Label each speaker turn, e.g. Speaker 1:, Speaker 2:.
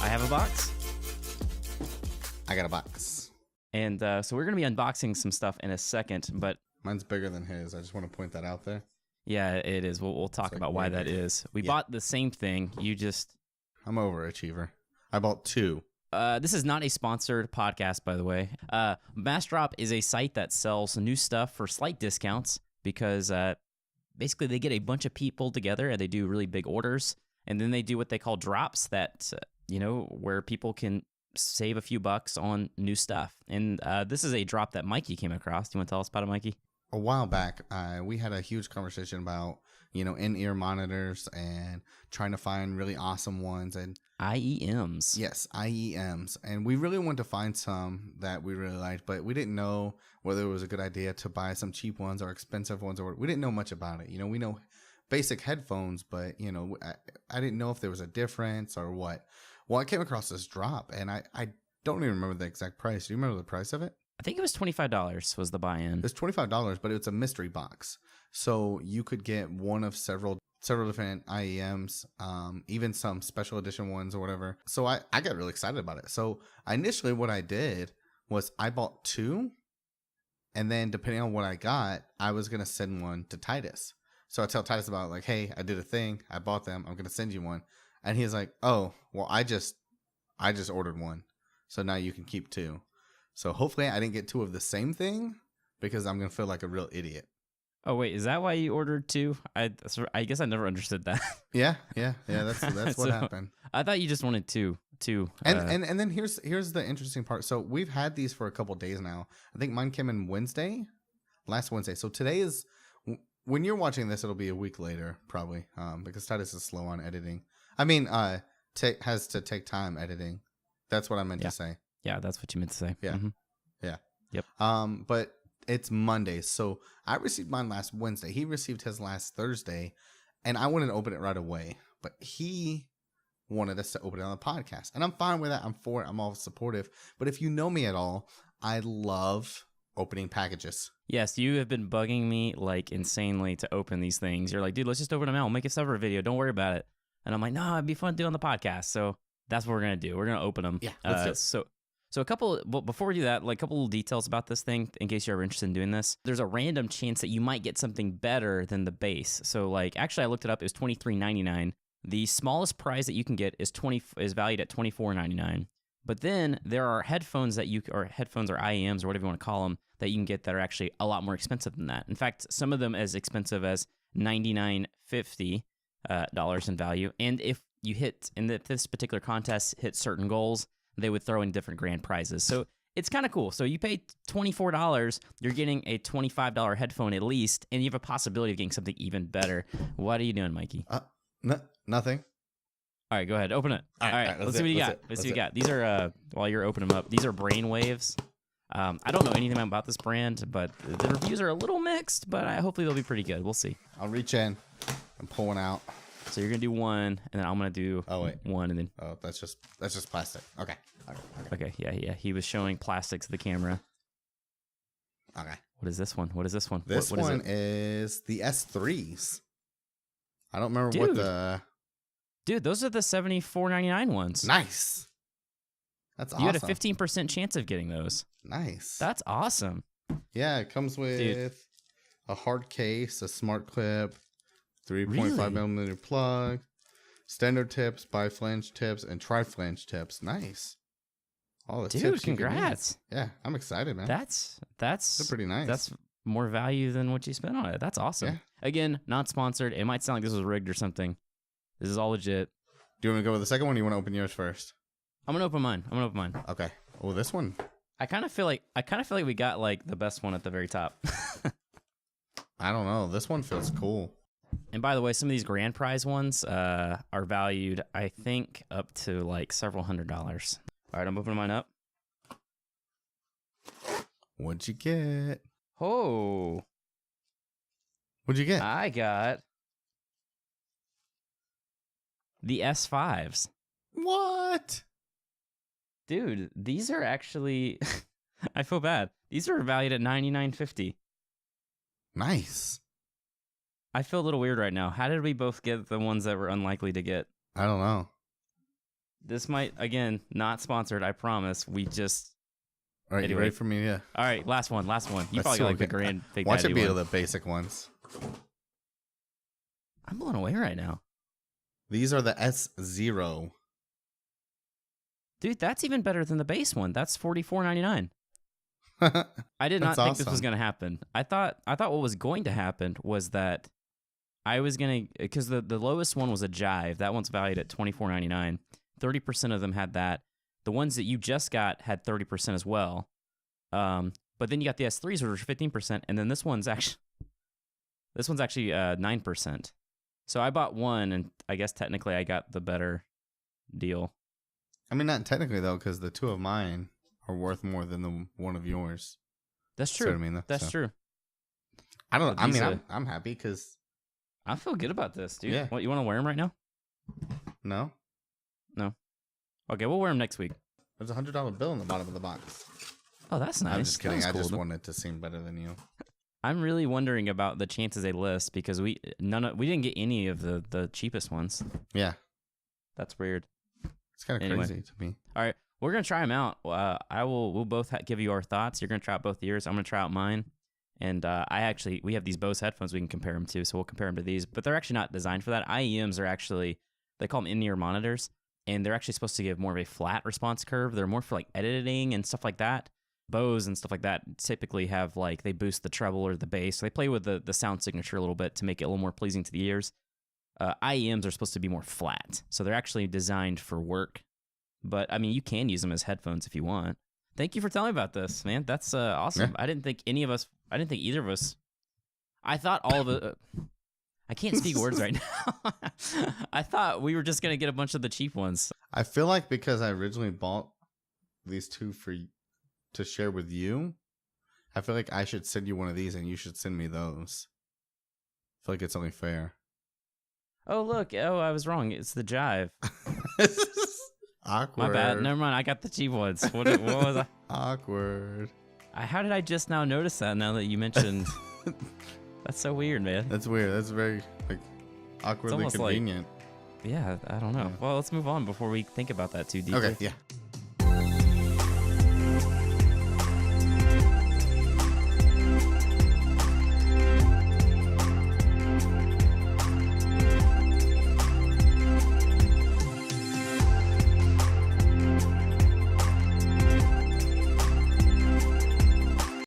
Speaker 1: I have a box.
Speaker 2: I got a box.
Speaker 1: And so we're going to be unboxing some stuff in a second, but...
Speaker 2: Mine's bigger than his. I just want to point that out there.
Speaker 1: Yeah, it is. We'll talk about why that is. We bought the same thing.
Speaker 2: I'm overachiever. I bought two.
Speaker 1: This is not a sponsored podcast, by the way. MassDrop is a site that sells new stuff for slight discounts because basically they get a bunch of people together and they do really big orders. And then they do what they call drops that, where people can save a few bucks on new stuff. And this is a drop that Mikey came across. Do you want to tell us about it, Mikey?
Speaker 2: A while back, we had a huge conversation about, in-ear monitors and trying to find really awesome ones. And
Speaker 1: IEMs.
Speaker 2: Yes, IEMs. And we really wanted to find some that we really liked, but we didn't know whether it was a good idea to buy some cheap ones or expensive ones, or we didn't know much about it. We know basic headphones, but, I didn't know if there was a difference or what. Well, I came across this drop, and I don't even remember the exact price. Do you remember the price of it?
Speaker 1: I think it was $25 was the buy-in.
Speaker 2: It's $25, but it's a mystery box. So you could get one of several different IEMs, even some special edition ones or whatever. So I got really excited about it. So initially what I did was I bought two, and then depending on what I got, I was going to send one to Titus. So I tell Titus about like, hey, I did a thing. I bought them. I'm going to send you one. And he's like, oh, well, I just ordered one. So now you can keep two. So hopefully I didn't get two of the same thing because I'm going to feel like a real idiot.
Speaker 1: Oh, wait, is that why you ordered two? I guess I never understood that.
Speaker 2: Yeah. That's what happened.
Speaker 1: I thought you just wanted two.
Speaker 2: And then here's the interesting part. So we've had these for a couple days now. I think mine came in last Wednesday. So today is, when you're watching this, it'll be a week later probably, because Titus is slow on editing. I mean, has to take time editing. That's what I meant to say.
Speaker 1: Yeah, that's what you meant to say.
Speaker 2: Yeah.
Speaker 1: Mm-hmm.
Speaker 2: Yeah.
Speaker 1: Yep.
Speaker 2: But it's Monday. So I received mine last Wednesday. He received his last Thursday, and I wanted to open it right away. But he wanted us to open it on the podcast. And I'm fine with that. I'm for it. I'm all supportive. But if you know me at all, I love opening packages.
Speaker 1: Yes, you have been bugging me like insanely to open these things. You're like, dude, let's just open them out. We'll make a separate video. Don't worry about it. And I'm like, no, it'd be fun to do on the podcast. So that's what we're going to do. We're going to open them.
Speaker 2: Yeah, let's do it.
Speaker 1: So before we do that, like a couple of details about this thing, in case you're ever interested in doing this. There's a random chance that you might get something better than the base. So like, actually I looked it up. It was $23.99. The smallest prize that you can get is valued at $24.99. But then there are headphones or IEMs or whatever you want to call them that you can get that are actually a lot more expensive than that. In fact, some of them as expensive as $99.50 in value. And if you this particular contest hit certain goals, they would throw in different grand prizes. So it's kind of cool. So you pay $24, you're getting a $25 headphone at least, and you have a possibility of getting something even better. What are you doing, Mikey?
Speaker 2: Nothing.
Speaker 1: All right, go ahead. Open it. All right, let's see what you got. Let's see what you got. These are, while you're opening them up, these are Brainwaves. I don't know anything about this brand, but the reviews are a little mixed, but hopefully they'll be pretty good. We'll see.
Speaker 2: I'll reach in and pull one out.
Speaker 1: So you're going to do one, and then I'm going to do one, and then...
Speaker 2: Oh, that's just plastic. Okay.
Speaker 1: Okay, yeah. He was showing plastic to the camera.
Speaker 2: Okay.
Speaker 1: What is this one?
Speaker 2: This one is the S3s. I don't remember what the...
Speaker 1: Dude, those are the $74.99 ones.
Speaker 2: Nice. That's awesome.
Speaker 1: You had a 15% chance of getting those.
Speaker 2: Nice.
Speaker 1: That's awesome.
Speaker 2: Yeah, it comes with a hard case, a smart clip, 3.5 millimeter plug, standard tips, biflange tips, and tri-flange tips. Nice. All the tips.
Speaker 1: Congrats.
Speaker 2: Yeah, I'm excited, man. They're pretty nice.
Speaker 1: That's more value than what you spent on it. That's awesome. Yeah. Again, not sponsored. It might sound like this was rigged or something. This is all legit.
Speaker 2: Do you want to go with the second one or you want to open yours first?
Speaker 1: I'm going to open mine.
Speaker 2: Okay. Oh, this one.
Speaker 1: I kind of feel like we got like the best one at the very top.
Speaker 2: I don't know. This one feels cool.
Speaker 1: And by the way, some of these grand prize ones are valued, I think, up to like several $100s. All right, I'm opening mine up.
Speaker 2: What'd you get?
Speaker 1: Oh.
Speaker 2: What'd you get?
Speaker 1: I got the S5s.
Speaker 2: What?
Speaker 1: Dude, these are actually... I feel bad. These are valued at $99.50.
Speaker 2: Nice.
Speaker 1: I feel a little weird right now. How did we both get the ones that we're unlikely to get?
Speaker 2: I don't know.
Speaker 1: This might, again, not sponsored, I promise. We just...
Speaker 2: All right,
Speaker 1: anyway.
Speaker 2: You ready for me? Yeah.
Speaker 1: All right, last one. You
Speaker 2: Let's
Speaker 1: probably
Speaker 2: see
Speaker 1: got
Speaker 2: what
Speaker 1: like the
Speaker 2: we
Speaker 1: grand Big
Speaker 2: Watch
Speaker 1: Daddy
Speaker 2: it be
Speaker 1: one.
Speaker 2: the basic ones.
Speaker 1: I'm blown away right now.
Speaker 2: These are the S0.
Speaker 1: Dude, that's even better than the base one. That's $44.99. I did not
Speaker 2: That's
Speaker 1: think this was
Speaker 2: awesome.
Speaker 1: going to happen. I thought what was going to happen was that I was going to, because the lowest one was a Jive. That one's valued at $24.99. 30% of them had that. The ones that you just got had 30% as well. But then you got the S3s, which are 15%, and then this one's actually 9%. So I bought one, and I guess technically I got the better deal.
Speaker 2: I mean, not technically though, because the two of mine are worth more than the one of yours.
Speaker 1: That's
Speaker 2: See
Speaker 1: true.
Speaker 2: what I mean?
Speaker 1: That's true.
Speaker 2: I don't.
Speaker 1: But
Speaker 2: I
Speaker 1: these,
Speaker 2: mean, I'm happy because
Speaker 1: I feel good about this, dude.
Speaker 2: Yeah.
Speaker 1: What, you want to wear them right now?
Speaker 2: no,
Speaker 1: Okay, we'll wear them next week.
Speaker 2: there's a $100 bill in the bottom of the box.
Speaker 1: Oh, that's nice.
Speaker 2: I'm just kidding.
Speaker 1: That's
Speaker 2: I
Speaker 1: cool.
Speaker 2: just wanted to seem better than you.
Speaker 1: I'm really wondering about the chances they list because we didn't get any of the cheapest ones.
Speaker 2: Yeah,
Speaker 1: That's weird.
Speaker 2: it's kind of
Speaker 1: Anyway.
Speaker 2: crazy to me.
Speaker 1: All right, we're gonna try them out. We'll both give you our thoughts. You're gonna try out both yours. I'm gonna try out mine. And we have these Bose headphones we can compare them to, so we'll compare them to these. But they're actually not designed for that. IEMs are actually, they call them in-ear monitors, and they're actually supposed to give more of a flat response curve. They're more for like editing and stuff like that. Bose and stuff like that typically have like, they boost the treble or the bass. So they play with the sound signature a little bit to make it a little more pleasing to the ears. IEMs are supposed to be more flat, so they're actually designed for work. But I mean, you can use them as headphones if you want. Thank you for telling me about this, man. That's awesome.
Speaker 2: Yeah.
Speaker 1: I didn't think either of us. I thought all of it. I can't speak words right now. I thought we were just gonna get a bunch of the cheap ones.
Speaker 2: I feel like because I originally bought these two to share with you, I feel like I should send you one of these and you should send me those. I feel like it's only fair.
Speaker 1: Oh look! Oh, I was wrong. It's the Jive.
Speaker 2: Awkward.
Speaker 1: My bad. Never mind. I got the cheap ones. What was I?
Speaker 2: Awkward.
Speaker 1: How did I just now notice that? Now that you mentioned, that's so weird, man.
Speaker 2: That's weird. That's very like awkwardly
Speaker 1: almost like-
Speaker 2: convenient.
Speaker 1: Yeah, I don't know.
Speaker 2: Yeah.
Speaker 1: Well, let's move on before we think about that too deeply.
Speaker 2: Okay, yeah.